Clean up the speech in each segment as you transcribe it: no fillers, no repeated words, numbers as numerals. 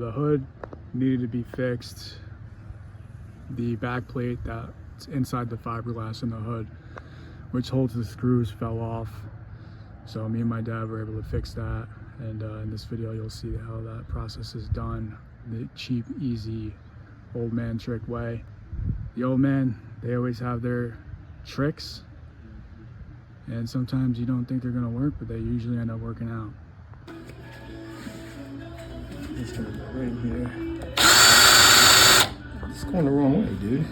the hood needed to be fixed. The back plate that's inside the fiberglass in the hood, which holds the screws, fell off. So me and my dad were able to fix that. And in this video, you'll see how that process is done the cheap, easy, old man trick way. The old man, they always have their tricks. And sometimes you don't think they're gonna work, but they usually end up working out. It's gonna go right here. It's going the wrong way, dude. I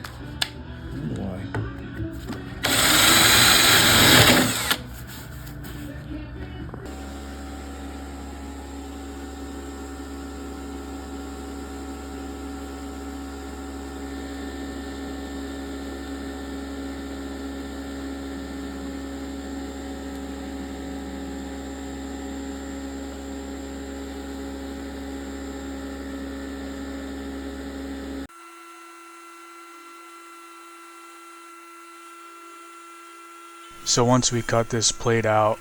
don't know why. So once we cut this plate out,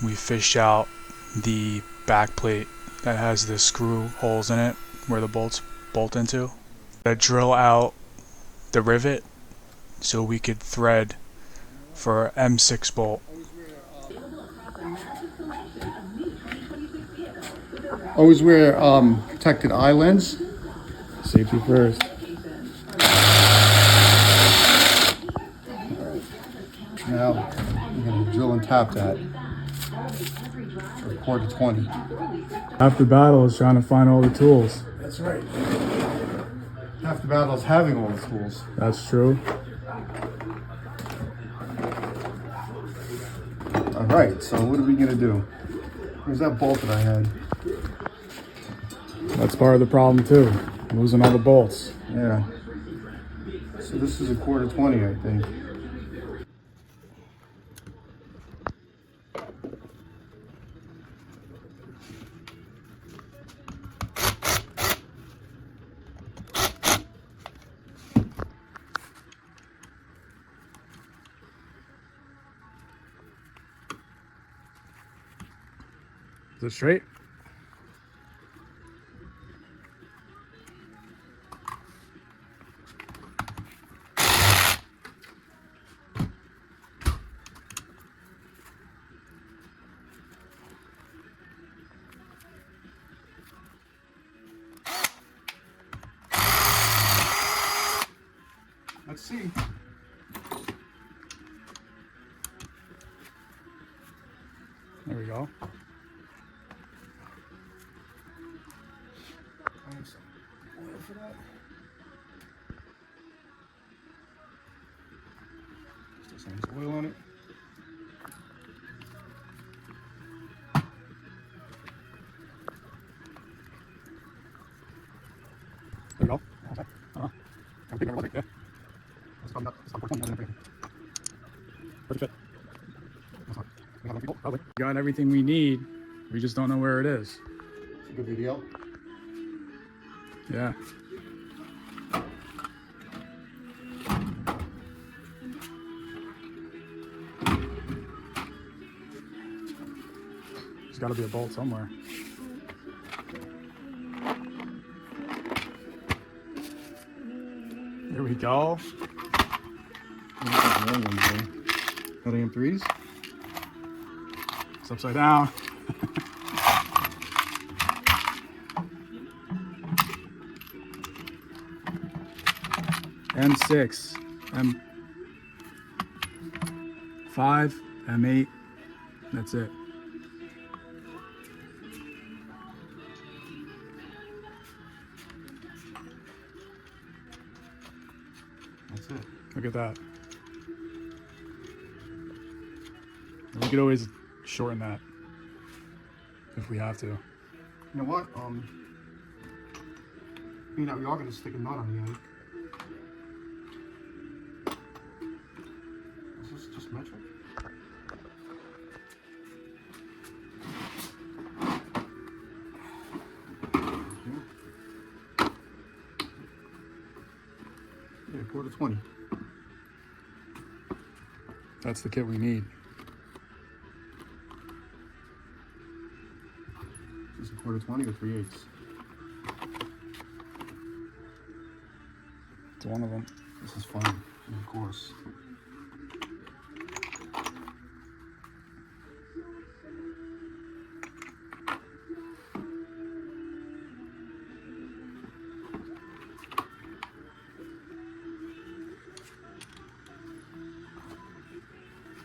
we fish out the back plate that has the screw holes in it where the bolts bolt into. I drill out the rivet so we could thread for M6 bolt. Always wear protected eye lens. Safety first. Now I'm gonna drill and tap that for 1/4 to 20. Half the battle is trying to find all the tools. That's right. Half the battle is having all the tools. That's true. All right, so what are we gonna do? Where's that bolt that I had? That's part of the problem too. Losing all the bolts. Yeah. So this is 1/4 to 20, I think. Is it straight? Let's see. There we go. Find some oil for that. Still some oil on it. There we go. I think I yeah. Let's come back. Stop recording. Pretty fit. Probably. We got everything we need. We just don't know where it is. It's a good video. Yeah. There's got to be a bolt somewhere. Here we go. Got AM3s? It's upside down. M6, M5, M8, that's it. That's it. Look at that. And we could always shorten that if we have to. You know what? Being that we are going to stick a nut on the end. Is this just metric? Yeah, 1/4 to 20. That's the kit we need. Is this 1/4 to 20 or 3/8? It's one of them. This is fun, of course.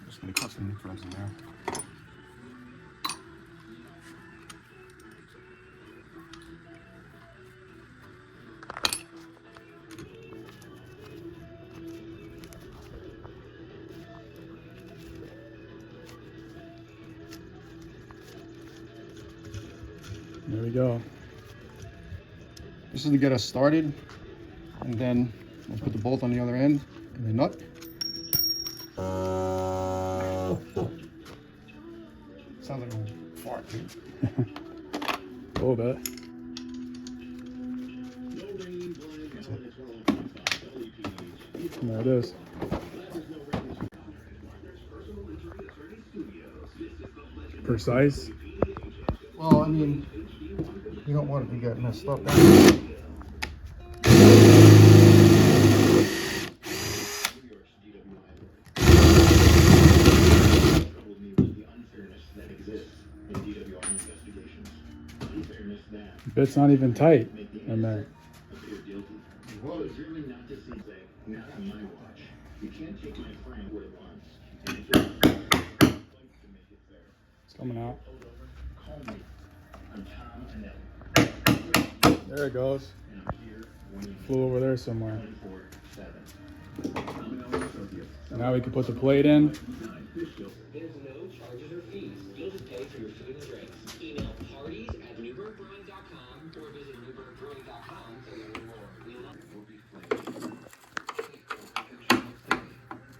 Just gonna cut some new threads in there. There we go. This is to get us started, and then we'll put the bolt on the other end and the nut. Sounds like a fart, dude. A little bit. There it is. Precise. Well, I mean, you don't want it to get messed up. Bit's not even tight in there. It's coming out. There it goes. Flew over there somewhere. Now we can put the plate in. There's no charges or fees. You'll just pay for your food and drinks. Email parties@newburghbrewing.com or visit newburghbrewing.com to learn more.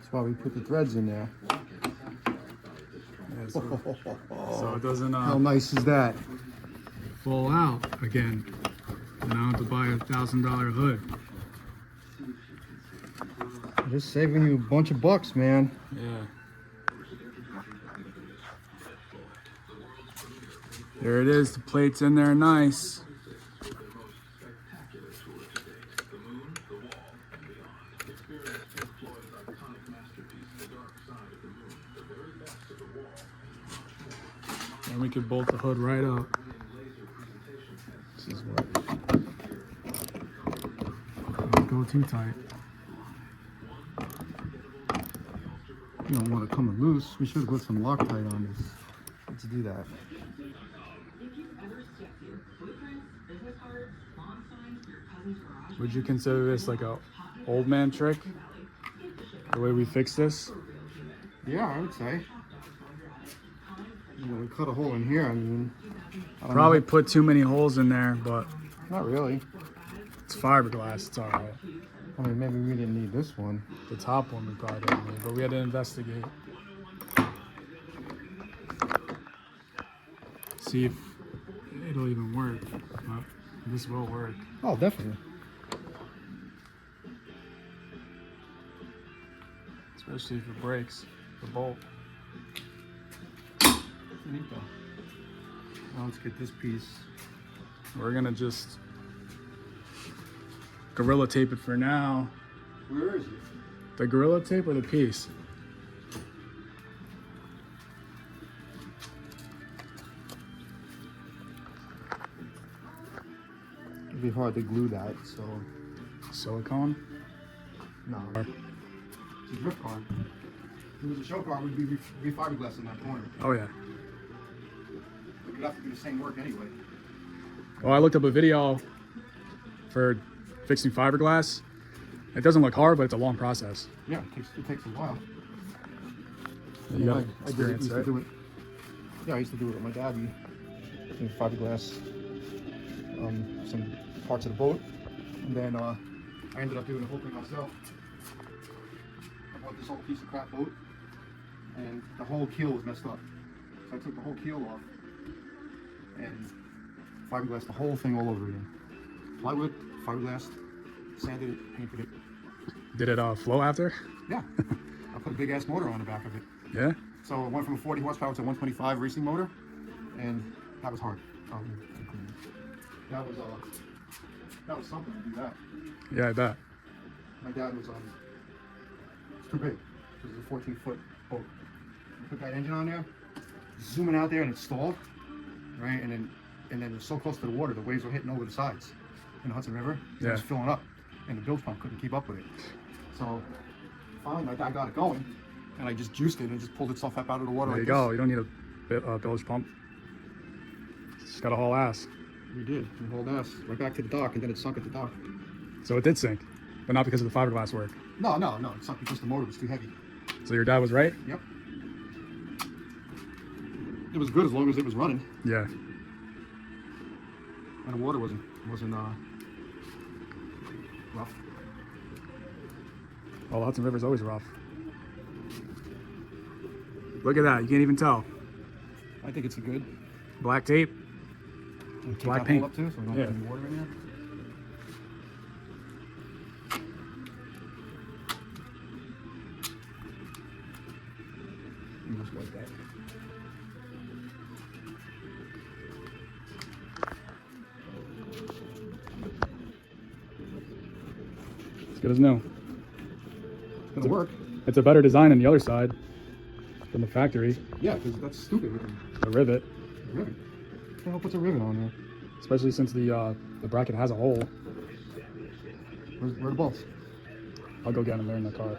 That's why we put the threads in there. Yeah, so it doesn't How nice is that? fall out again. And I don't have to buy a $1,000 hood. Just saving you a bunch of bucks, man. Yeah. There it is. The plate's in there nice. And we could bolt the hood right up. This is what. Don't go too tight. You don't want it coming loose. We should have put some Loctite on this. Let's do that. Would you consider this like a old man trick? The way we fix this? Yeah, I would say. You know, we cut a hole in here. I mean, I don't Probably know. put too many holes in there, but Not really. it's fiberglass. It's all right. I mean, maybe we didn't need this one. The top one we probably didn't need, but we had to investigate. See if it'll even work. But this will work. Oh, definitely. Especially if it breaks the bolt. Neat though. Now let's get this piece. We're gonna just Gorilla tape it for now. Where is it? The Gorilla tape or the piece? It'd be hard to glue that, so Silicone? no. It's a drift car. If it was a show car, we'd be fiberglass in that corner. Oh yeah. We'd have to do the same work anyway. Well, I looked up a video for fixing fiberglass. It doesn't look hard, but it's a long process. Yeah, it takes a while. You got I did it, experience, used to right? do it. Yeah, I used to do it with my dad. We did fiberglass some parts of the boat, and then I ended up doing the whole thing myself. I bought this whole piece of crap boat, and the whole keel was messed up. So I took the whole keel off and fiberglassed the whole thing all over again. Plywood, fiberglass, sanded it, painted it. Did it flow after? Yeah, I put a big ass motor on the back of it. Yeah? So it went from a 40 horsepower to a 125 racing motor, and that was hard. That was something to do that. Yeah, I bet. My dad was it's too big. This is a 14-foot boat. We put that engine on there, zooming out there, and it stalled, right? And then it was so close to the water, the waves were hitting over the sides in the Hudson River. So it was filling up, and the bilge pump couldn't keep up with it. So finally, my dad got it going, and I just juiced it and it just pulled itself up out of the water. There you like go. this. You don't need a bilge pump. Just got a haul ass. We did. We hauled ass right back to the dock, and then it sunk at the dock. So it did sink, but not because of the fiberglass work. No. It sunk because the motor was too heavy. So your dad was right? Yep. It was good as long as it was running, Yeah. and the water wasn't rough. Well, the Hudson River's always rough. Look at that. You can't even tell. I think it's a good. Black tape. And keep Black that paint. hole up too, so we don't Yeah. have any water in there. And just like that. As good as new. It's gonna work. It's a better design on the other side than the factory. Yeah, because that's stupid. The rivet, Rivet. What the hell puts a rivet on there? especially since the bracket has a hole. Where are the bolts? I'll go get them there in the car.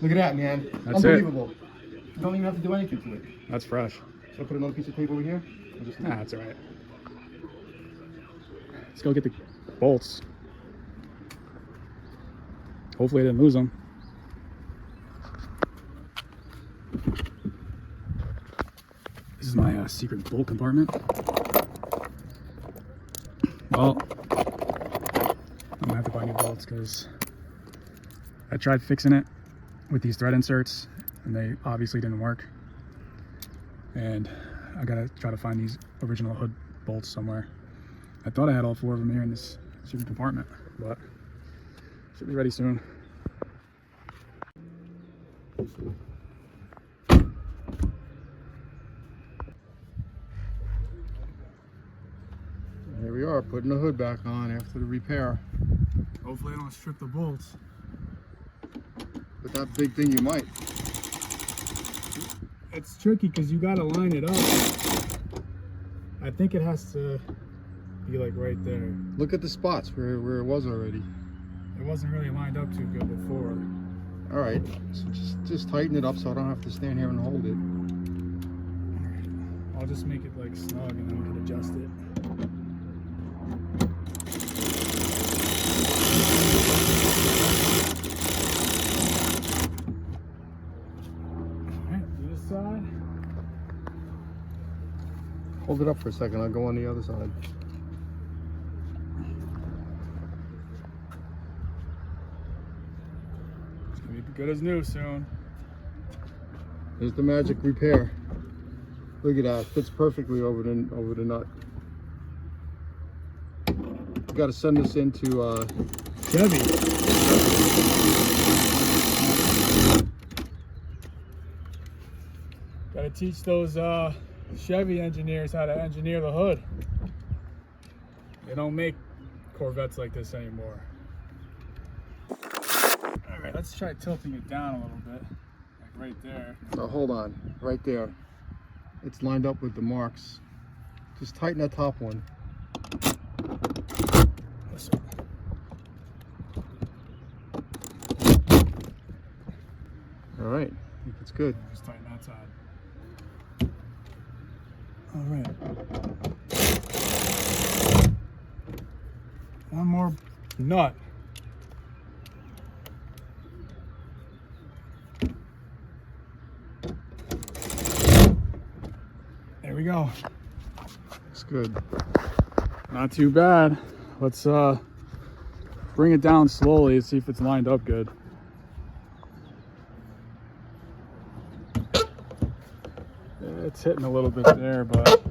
Look at that, man. That's Unbelievable. You don't even have to do anything to it. That's fresh. Should I put another piece of tape over here? Or just Nah, that's all right. Let's go get the bolts. Hopefully I didn't lose them. This is my secret bolt compartment. Well, I'm gonna have to buy new bolts because I tried fixing it with these thread inserts and they obviously didn't work. And I gotta try to find these original hood bolts somewhere. I thought I had all 4 of them here in this secret compartment, but should be ready soon. Here we are, putting the hood back on after the repair. Hopefully I don't strip the bolts. With that big thing, you might. It's tricky because you gotta line it up. I think it has to be like right there. Look at the spots where it was already. It wasn't really lined up too good before. All right, so just tighten it up so I don't have to stand here and hold it. I'll just make it like snug and then we can adjust it. Alright, do this side. Hold it up for a second, I'll go on the other side. It's gonna be good as new soon. There's the magic repair. Look at that, fits perfectly over the nut. You gotta send this into Chevy. Gotta teach those Chevy engineers how to engineer the hood. They don't make Corvettes like this anymore. All right, let's try tilting it down a little bit, like right there. So hold on, right there. It's lined up with the marks. Just tighten that top one. This one. All right, I think it's good. Just tighten that side. All right. One more nut. There we go. It's good. Not too bad. Let's bring it down slowly and see if it's lined up good. It's hitting a little bit there, but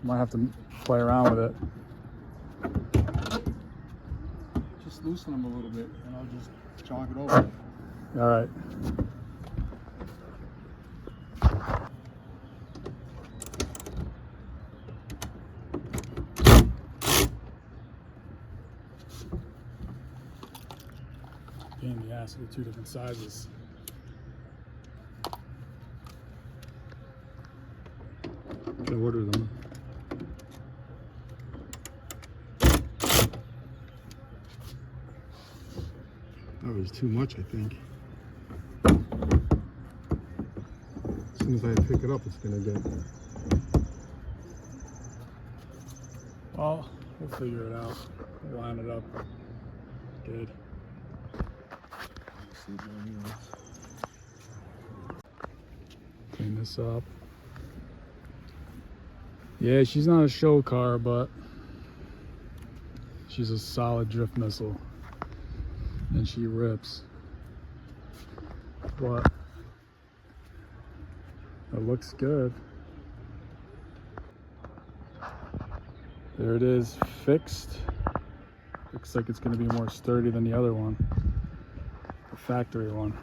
might have to play around with it. Just loosen them a little bit and I'll just jog it over. All right. pain in the ass. They're two different sizes. I order them. That was too much, I think. As soon as I pick it up, it's gonna get. Well, we'll figure it out. We'll line it up. Good. Clean this up. Yeah, she's not a show car, but she's a solid drift missile. And she rips. But it looks good. There it is, fixed. Looks like it's going to be more sturdy than the other one, the factory one.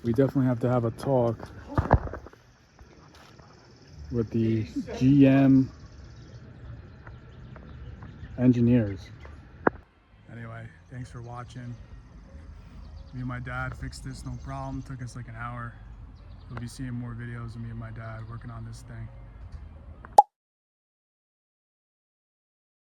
We definitely have to have a talk with the GM engineers. Anyway, thanks for watching. Me and my dad fixed this, no problem. Took us like an hour. You'll be seeing more videos of me and my dad working on this thing.